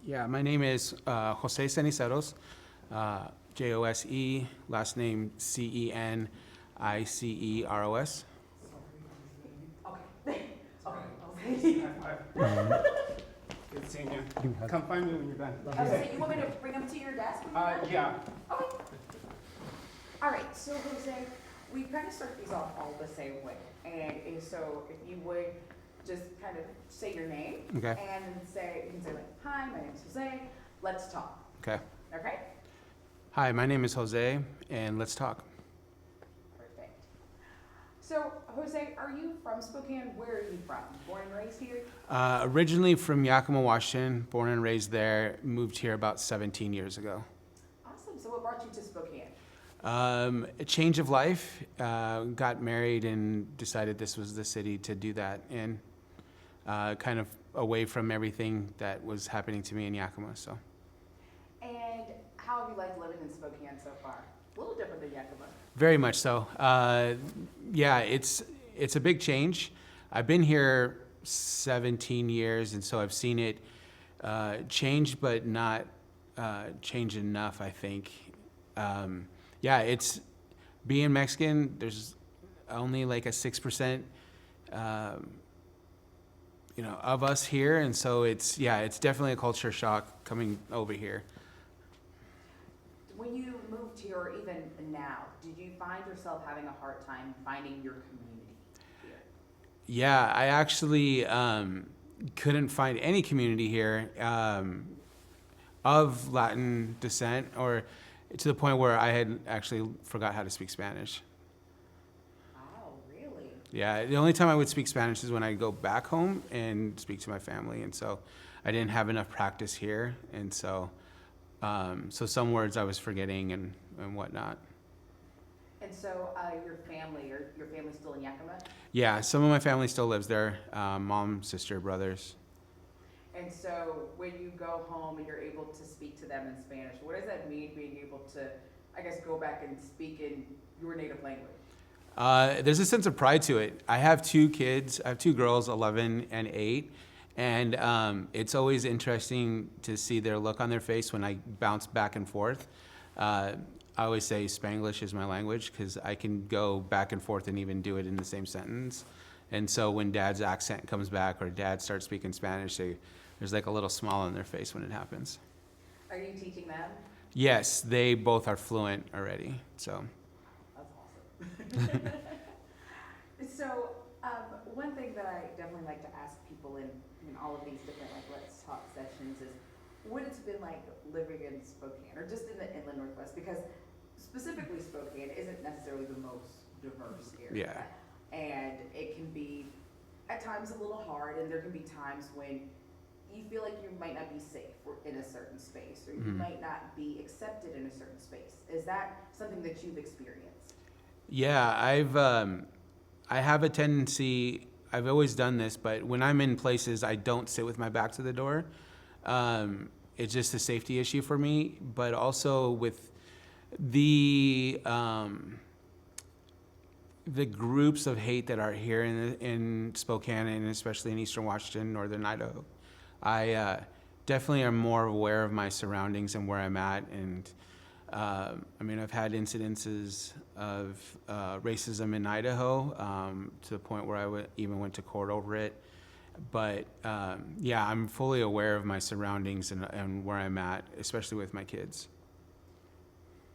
Yeah, my name is Jose Ceniceros, Jose, last name Ceniceros. Okay. Okay. Good seeing you. Come find me when you're done. So you want me to bring them to your desk when you're done? Yeah. Okay. All right, so Jose, we kind of start these off all the same way. And so if you would just kind of say your name. Okay. And you can say like, hi, my name's Jose, let's talk. Okay. Okay? Hi, my name is Jose, and let's talk. Perfect. So Jose, are you from Spokane? Where are you from? Born and raised here? Originally from Yakima, Washington, born and raised there, moved here about 17 years ago. Awesome. So what brought you to Spokane? A change of life, got married and decided this was the city to do that, and kind of away from everything that was happening to me in Yakima. So. And how have you liked living in Spokane so far? A little different than Yakima. Very much so. Yeah, it's a big change. I've been here 17 years, and so I've seen it change, but not change enough, I think. Yeah, it's being Mexican. There's only like a 6%, of us here, and so it's definitely a culture shock coming over here. When you moved here, or even now, did you find yourself having a hard time finding your community here? Yeah, I actually couldn't find any community here of Latin descent, or to the point where I had actually forgot how to speak Spanish. Oh, really? Yeah, the only time I would speak Spanish is when I go back home and speak to my family, and so I didn't have enough practice here, and so some words I was forgetting and whatnot. And so your family's still in Yakima? Yeah, some of my family still lives there, mom, sister, brothers. And so when you go home and you're able to speak to them in Spanish, what does that mean, being able to, I guess, go back and speak in your native language? There's a sense of pride to it. I have two kids. I have two girls, 11 and 8. And it's always interesting to see their look on their face when I bounce back and forth. I always say Spanglish is my language because I can go back and forth and even do it in the same sentence. And so when Dad's accent comes back or Dad starts speaking Spanish, there's like a little smile on their face when it happens. Are you teaching them? Yes, they both are fluent already. So. That's awesome. So one thing that I definitely like to ask people in all of these different Let's Talk sessions is what it's been like living in Spokane, or just in the inland Northwest, because specifically Spokane isn't necessarily the most diverse area. Yeah. And it can be at times a little hard, and there can be times when you feel like you might not be safe in a certain space, or you might not be accepted in a certain space. Is that something that you've experienced? Yeah, I have a tendency, I've always done this, but when I'm in places, I don't sit with my back to the door. It's just a safety issue for me, but also with the groups of hate that are here in Spokane, and especially in Eastern Washington, Northern Idaho, I definitely am more aware of my surroundings and where I'm at. And I've had incidences of racism in Idaho to the point where I even went to court over it. But I'm fully aware of my surroundings and where I'm at, especially with my kids.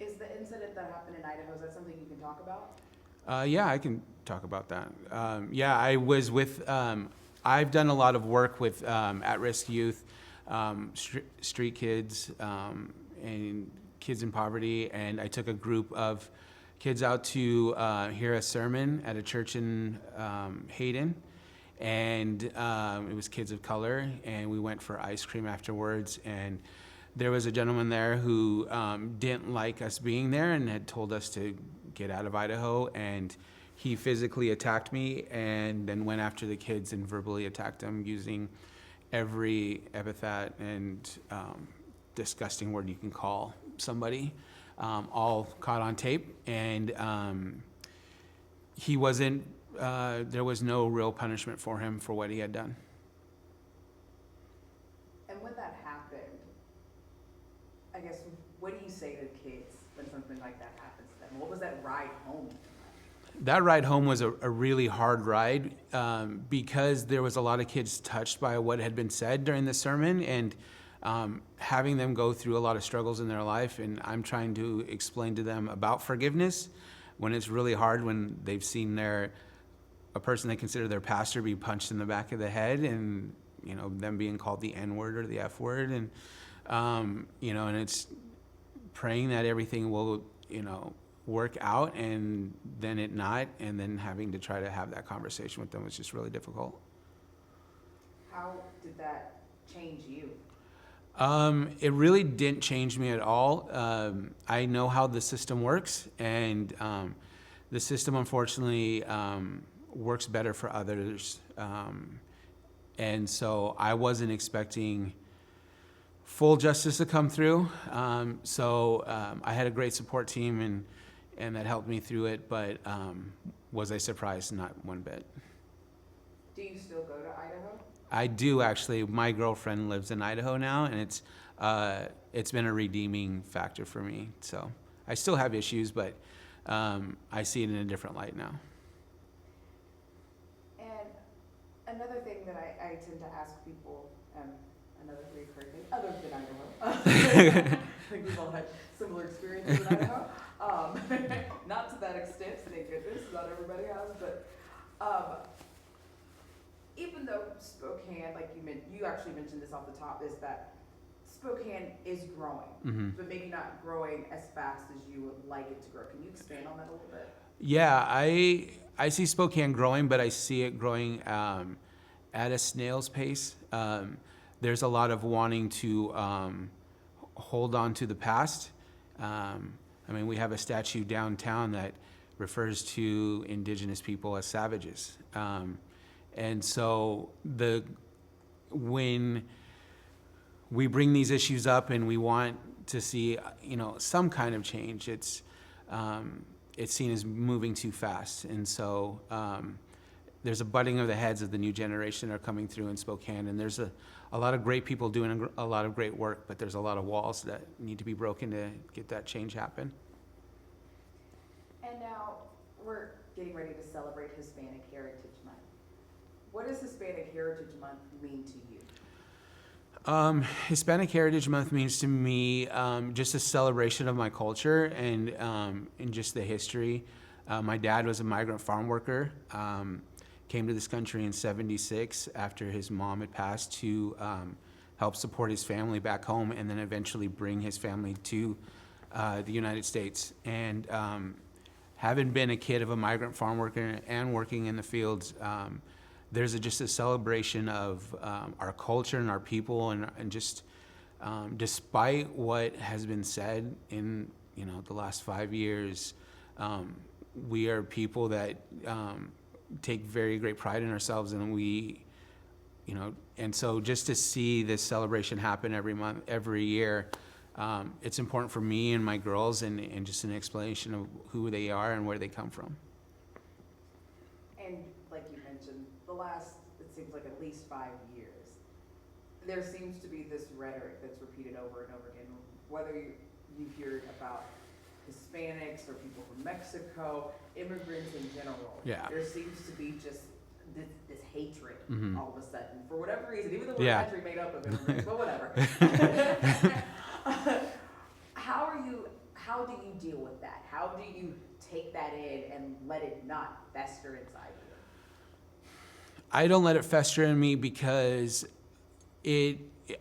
Is the incident that happened in Idaho, is that something you can talk about? Yeah, I can talk about that. I was with, I've done a lot of work with at-risk youth, street kids, and kids in poverty, and I took a group of kids out to hear a sermon at a church in Hayden, and it was kids of color, and we went for ice cream afterwards, and there was a gentleman there who didn't like us being there and had told us to get out of Idaho, and he physically attacked me and then went after the kids and verbally attacked them using every epithet and disgusting word you can call somebody, all caught on tape. And he wasn't, there was no real punishment for him for what he had done. And when that happened, I guess, what do you say to kids when something like that happens to them? What was that ride home like? That ride home was a really hard ride because there was a lot of kids touched by what had been said during the sermon, and having them go through a lot of struggles in their life. And I'm trying to explain to them about forgiveness when it's really hard, when they've seen a person they consider their pastor be punched in the back of the head, and them being called the N-word or the F-word, and and it's praying that everything will work out, and then it not, and then having to try to have that conversation with them was just really difficult. How did that change you? It really didn't change me at all. I know how the system works, and the system unfortunately works better for others. And so I wasn't expecting full justice to come through. So I had a great support team, and that helped me through it, but was I surprised? Not one bit. Do you still go to Idaho? I do, actually. My girlfriend lives in Idaho now, and it's been a redeeming factor for me. So I still have issues, but I see it in a different light now. And another thing that I tend to ask people, another recurring thing, other than Idaho. I think we've all had similar experiences in Idaho. Not to that extent, thank goodness, not everybody has, but even though Spokane, like you actually mentioned this off the top, is that Spokane is growing, but maybe not growing as fast as you would like it to grow. Can you expand on that a little bit? Yeah, I see Spokane growing, but I see it growing at a snail's pace. There's a lot of wanting to hold on to the past. We have a statue downtown that refers to indigenous people as savages. And so when we bring these issues up and we want to see, some kind of change, it's seen as moving too fast. And so there's a butting of the heads of the new generation that are coming through in Spokane, and there's a lot of great people doing a lot of great work, but there's a lot of walls that need to be broken to get that change happen. And now we're getting ready to celebrate Hispanic Heritage Month. What does Hispanic Heritage Month mean to you? Hispanic Heritage Month means to me just a celebration of my culture and just the history. My dad was a migrant farm worker, came to this country in '76 after his mom had passed to help support his family back home, and then eventually bring his family to the United States. And having been a kid of a migrant farm worker and working in the fields, there's just a celebration of our culture and our people, and just despite what has been said in the last 5 years, we are people that take very great pride in ourselves, and and so just to see this celebration happen every month, every year, it's important for me and my girls, and just an explanation of who they are and where they come from. And like you mentioned, the last, it seems like at least 5 years, there seems to be this rhetoric that's repeated over and over again, whether you hear about Hispanics or people from Mexico, immigrants in general. Yeah. There seems to be just this hatred all of a sudden, for whatever reason, even though we're a country made up of immigrants, but whatever. How do you deal with that? How do you take that in and let it not fester inside you? I don't let it fester in me because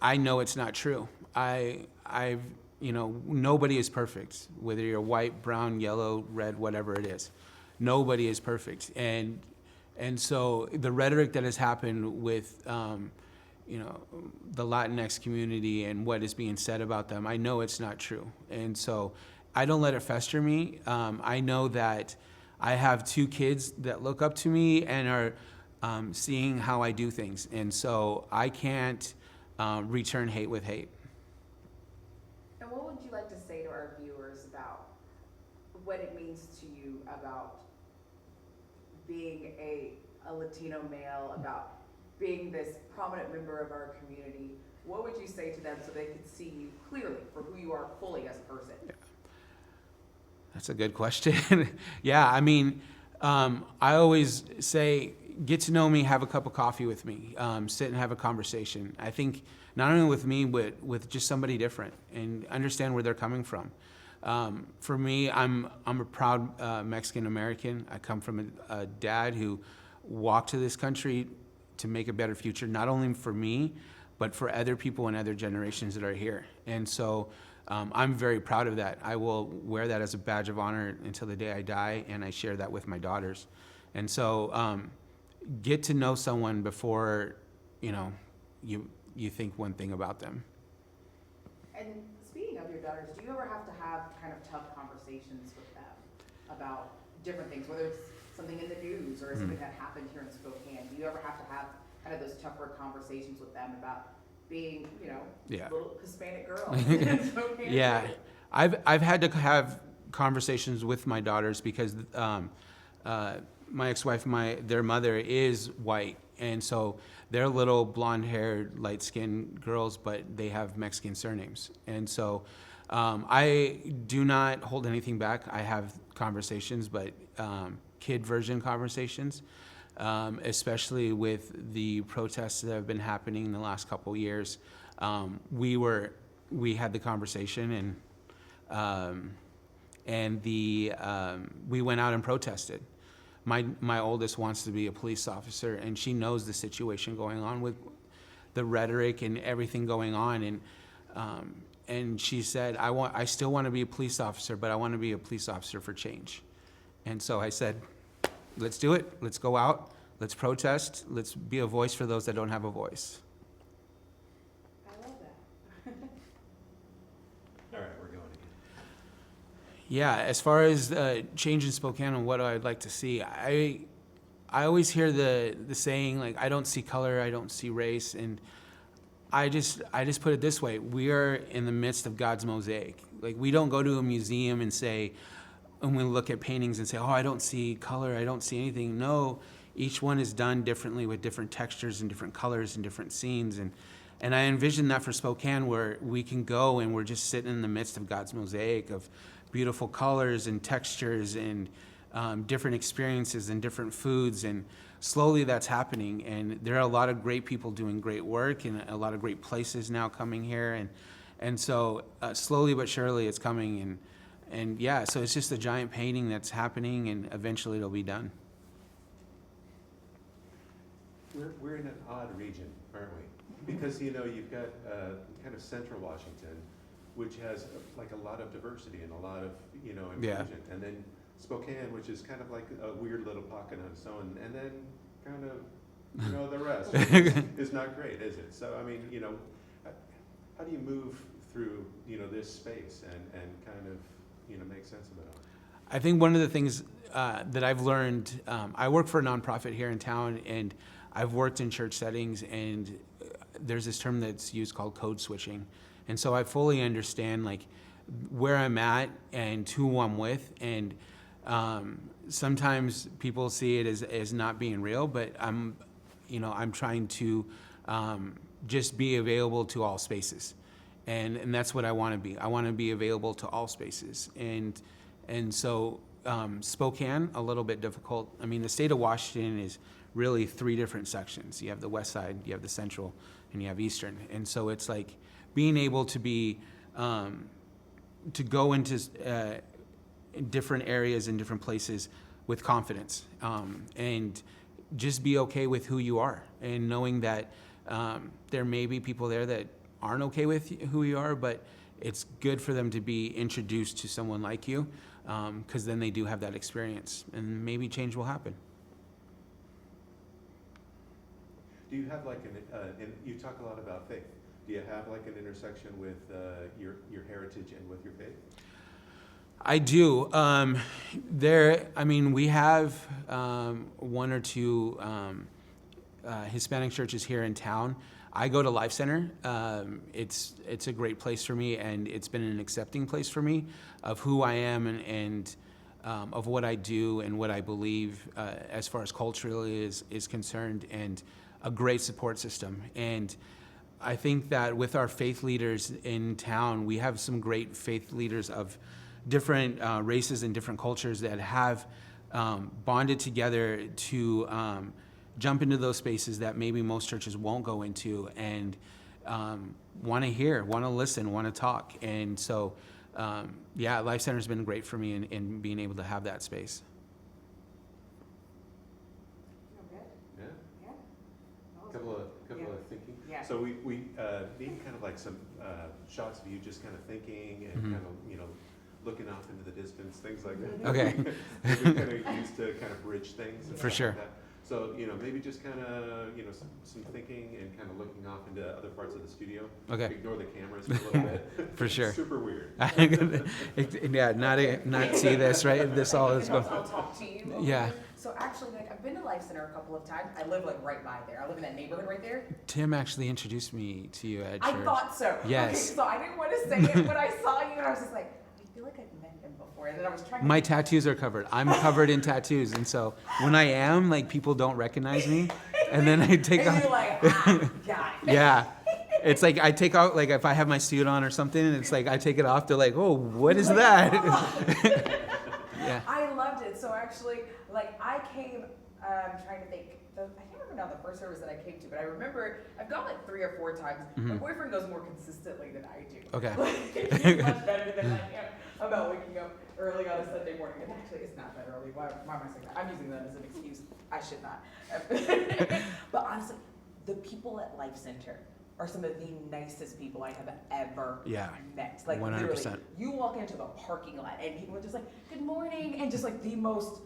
I know it's not true. Nobody is perfect, whether you're white, brown, yellow, red, whatever it is. Nobody is perfect. And so the rhetoric that has happened with, the Latinx community and what is being said about them, I know it's not true. And so I don't let it fester me. I know that I have 2 kids that look up to me and are seeing how I do things. And so I can't return hate with hate. And what would you like to say to our viewers about what it means to you about being a Latino male, about being this prominent member of our community, what would you say to them so they could see you clearly for who you are fully as a person? That's a good question. Yeah, I mean, I always say, get to know me, have a cup of coffee with me, sit and have a conversation. I think not only with me, but with just somebody different, and understand where they're coming from. For me, I'm a proud Mexican American. I come from a dad who walked to this country to make a better future, not only for me, but for other people and other generations that are here. And so I'm very proud of that. I will wear that as a badge of honor until the day I die, and I share that with my daughters. And so get to know someone before, you think one thing about them. And speaking of your daughters, do you ever have to have kind of tough conversations with them about different things, whether it's something in the news or something that happened here in Spokane? Do you ever have to have kind of those tougher conversations with them about being, Yeah. a little Hispanic girl in Spokane? Yeah, I've had to have conversations with my daughters because my ex-wife, their mother is white, and so they're little blonde-haired, light-skinned girls, but they have Mexican surnames, and so I do not hold anything back. I have conversations, but kid version conversations, especially with the protests that have been happening in the last couple years. We had the conversation, and we went out and protested. My oldest wants to be a police officer, and she knows the situation going on with the rhetoric and everything going on, and she said, I still want to be a police officer, but I want to be a police officer for change. And so I said, let's do it. Let's go out. Let's protest. Let's be a voice for those that don't have a voice. I love that. All right, we're going again. Yeah, as far as change in Spokane and what I'd like to see, I always hear the saying, like, I don't see color, I don't see race, and I just put it this way: we are in the midst of God's mosaic. Like, we don't go to a museum and we look at paintings and say, oh, I don't see color, I don't see anything. No, each one is done differently with different textures and different colors and different scenes, and I envision that for Spokane, where we can go and we're just sitting in the midst of God's mosaic of beautiful colors and textures and different experiences and different foods, and slowly that's happening. And there are a lot of great people doing great work, and a lot of great places now coming here, and so slowly but surely it's coming, and yeah, so it's just a giant painting that's happening, and eventually it'll be done. We're in an odd region, aren't we? Because, you've got kind of central Washington, which has like a lot of diversity and a lot of, inclusion. Yeah. And then Spokane, which is kind of like a weird little pocket on its own. And then kind of, the rest is not great, is it? So, I mean, how do you move through, this space and kind of, make sense of it all? I think one of the things that I've learned, I work for a nonprofit here in town, and I've worked in church settings, and there's this term that's used called code switching. And so I fully understand, like, where I'm at and who I'm with, and sometimes people see it as not being real, but I'm trying to just be available to all spaces. And that's what I want to be. I want to be available to all spaces. And so Spokane, a little bit difficult. I mean, the state of Washington is really 3 different sections. You have the west side, you have the central, and you have eastern. And so it's like being able to be, to go into different areas and different places with confidence, and just be okay with who you are, and knowing that there may be people there that aren't okay with who you are, but it's good for them to be introduced to someone like you, because then they do have that experience, and maybe change will happen. Do you have like and you talk a lot about faith. Do you have like an intersection with your heritage and with your faith? I do. We have 1 or 2 Hispanic churches here in town. I go to Life Center. It's a great place for me, and it's been an accepting place for me of who I am and of what I do and what I believe as far as culturally is concerned, and a great support system. And I think that with our faith leaders in town, we have some great faith leaders of different races and different cultures that have bonded together to jump into those spaces that maybe most churches won't go into, and want to hear, want to listen, want to talk. And so, yeah, Life Center's been great for me in being able to have that space. Feel good? Yeah, Yeah. That was couple of Yeah. thinking. Yeah. So we need kind of like some shots of you just kind of thinking and Mhm. kind of, you know, looking off into the distance, things like that. Okay. We kind of used to kind of bridge things. and For stuff sure. like that. So, you know, maybe just kind of, you know, some thinking and kind of looking off into other parts of the studio. Okay. Ignore the cameras for a little bit. For sure. Super weird. Yeah, not see this, right? This all is going. I'll talk to you. Yeah. So actually, like, I've been to Life Center a couple of times. I live like right by there. I live in that neighborhood right there. Tim actually introduced me to you at I church. thought so. Yes. Okay, so I didn't want to say it when I saw you, and I was just like, I feel like I've met him before. And then I was trying to. My tattoos are covered. I'm covered in tattoos, and so when I am, like, people don't recognize me, and then I take And off. you're like, got it. Yeah. It's like I take out, like, if I have my suit on or something, and it's like I take it off, they're like, oh, what is that? Yeah. I loved it. So actually, like, I came, trying to think, I can't remember now the first service that I came to, but I remember I've gone like 3 or 4 times. My Mhm. boyfriend goes more consistently than I do. Okay. Like, he's much better than I am about waking up early on a Sunday morning. And actually, it's not that early. Why am I saying that? I'm using that as an excuse. I should not. But honestly, the people at Life Center are some of the nicest people I have ever Yeah. met. Like 100%. literally, you walk into the parking lot and people are just like, "Good morning," and just like the most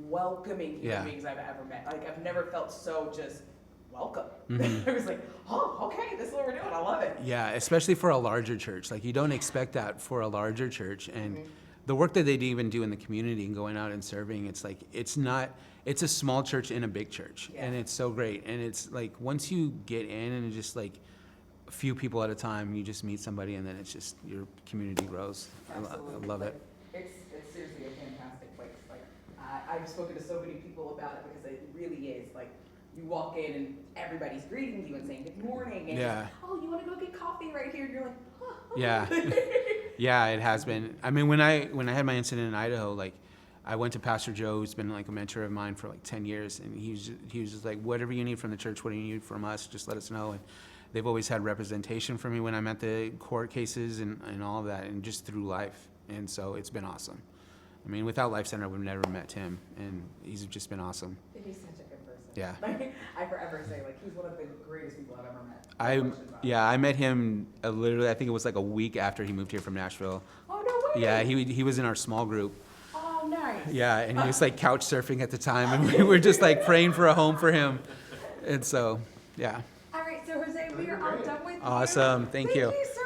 welcoming human Yeah. beings I've ever met. Like I've never felt so just welcome. Mhm. I was like, "Oh, okay, this is what we're doing. I love it." Yeah, especially for a larger church. Like, you don't expect that for a larger church. And Mhm. the work that they even do in the community and going out and serving, it's like, it's a small church in a big church. Yeah. And it's so great. And it's like, once you get in and just like a few people at a time, you just meet somebody, and then it's just, your community grows. I Absolutely. love it. Like, it's seriously a fantastic place. Like I've spoken to so many people about it because it really is like you walk in and everybody's greeting you and saying good morning and Yeah. oh, you want to go get coffee right here? And you're like, oh. Yeah. Yeah, it has been. I mean, when I had my incident in Idaho, like, I went to Pastor Joe, who's been like a mentor of mine for like 10 years, and he was just like, whatever you need from the church, what do you need from us, just let us know. And they've always had representation for me when I'm at the court cases and all of that, and just through life. And so it's been awesome. I mean, without Life Center, I would have never met Tim, and he's just been awesome. And he's such a good person. Yeah. Like, I forever say, like, he's one of the greatest people I've ever met. No question about it. I met him literally, I think it was like a week after he moved here from Nashville. Oh, no way. Yeah, he was in our small group. Oh, nice. Yeah, and he was like couch surfing at the time, and we were just like praying for a home for him. And so, yeah. All right, so Jose, we are all done with you. Awesome. Thank you. Thank you so